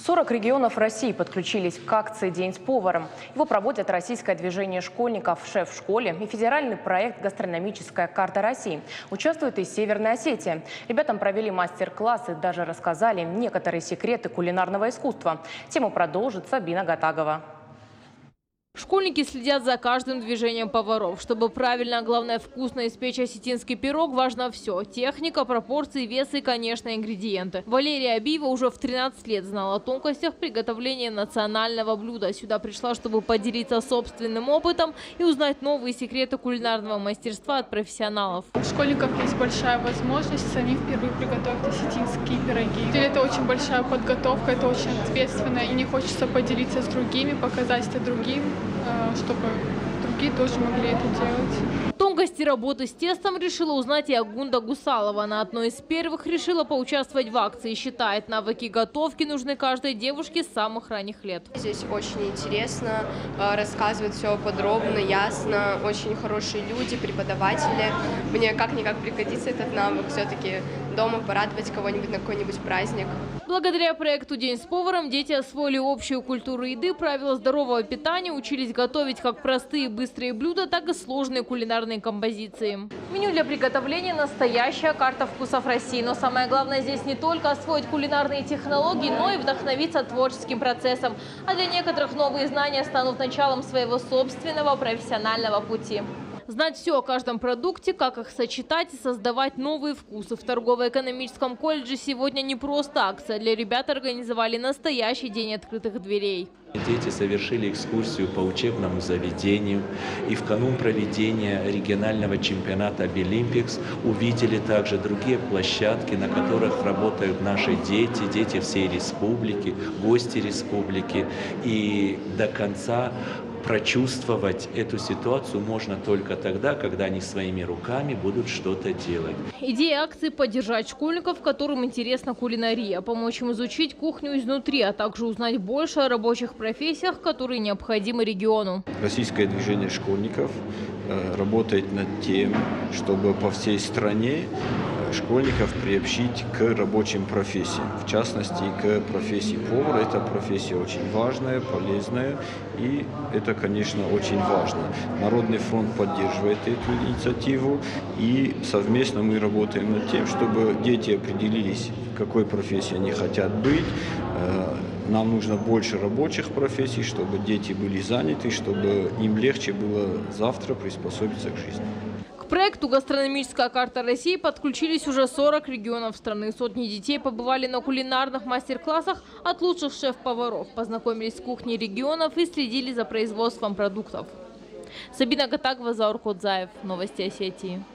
40 регионов России подключились к акции «День с поваром». Его проводят Российское движение школьников «Шеф в школе» и федеральный проект «Гастрономическая карта России». Участвует и Северная Осетия. Ребятам провели мастер-классы, даже рассказали некоторые секреты кулинарного искусства. Тему продолжит Сабина Гатагова. Школьники следят за каждым движением поваров. Чтобы правильно, а главное вкусно испечь осетинский пирог, важно все. Техника, пропорции, вес и, конечно, ингредиенты. Валерия Абиева уже в 13 лет знала о тонкостях приготовления национального блюда. Сюда пришла, чтобы поделиться собственным опытом и узнать новые секреты кулинарного мастерства от профессионалов. У школьников есть большая возможность самим впервые приготовить осетинские пироги. Это очень большая подготовка, это очень ответственно, и не хочется поделиться с другими, показать это другим, чтобы другие тоже могли это делать. Тонкости работы с тестом решила узнать и Агунда Гусалова. Она одной из первых решила поучаствовать в акции. Считает, навыки готовки нужны каждой девушке с самых ранних лет. Здесь очень интересно, рассказывают все подробно, ясно. Очень хорошие люди, преподаватели. Мне как-никак пригодится этот навык все-таки дома порадовать кого-нибудь на какой-нибудь праздник. Благодаря проекту «День с поваром» дети освоили общую культуру еды, правила здорового питания, учились готовить как простые и быстрые блюда, так и сложные кулинарные композиции. Меню для приготовления – настоящая карта вкусов России. Но самое главное здесь не только освоить кулинарные технологии, но и вдохновиться творческим процессом. А для некоторых новые знания станут началом своего собственного профессионального пути. Знать все о каждом продукте, как их сочетать и создавать новые вкусы. В торгово-экономическом колледже сегодня не просто акция. Для ребят организовали настоящий день открытых дверей. Дети совершили экскурсию по учебному заведению и в канун проведения регионального чемпионата Обилимпикс увидели также другие площадки, на которых работают наши дети, дети всей республики, гости республики. И до конца прочувствовать эту ситуацию можно только тогда, когда они своими руками будут что-то делать. Идея акции – поддержать школьников, которым интересна кулинария, помочь им изучить кухню изнутри, а также узнать больше о рабочих профессиях, которые необходимы региону. Российское движение школьников работает над тем, чтобы по всей стране школьников приобщить к рабочим профессиям, в частности к профессии повара. Эта профессия очень важная, полезная, и это, конечно, очень важно. Народный фронт поддерживает эту инициативу, и совместно мы работаем над тем, чтобы дети определились, в какой профессии они хотят быть. Нам нужно больше рабочих профессий, чтобы дети были заняты, чтобы им легче было завтра приспособиться к жизни. К проекту «Гастрономическая карта России» подключились уже 40 регионов страны. Сотни детей побывали на кулинарных мастер-классах от лучших шеф-поваров, познакомились с кухней регионов и следили за производством продуктов. Сабина Гатагова, Заур Кодзаев. Новости Осетии.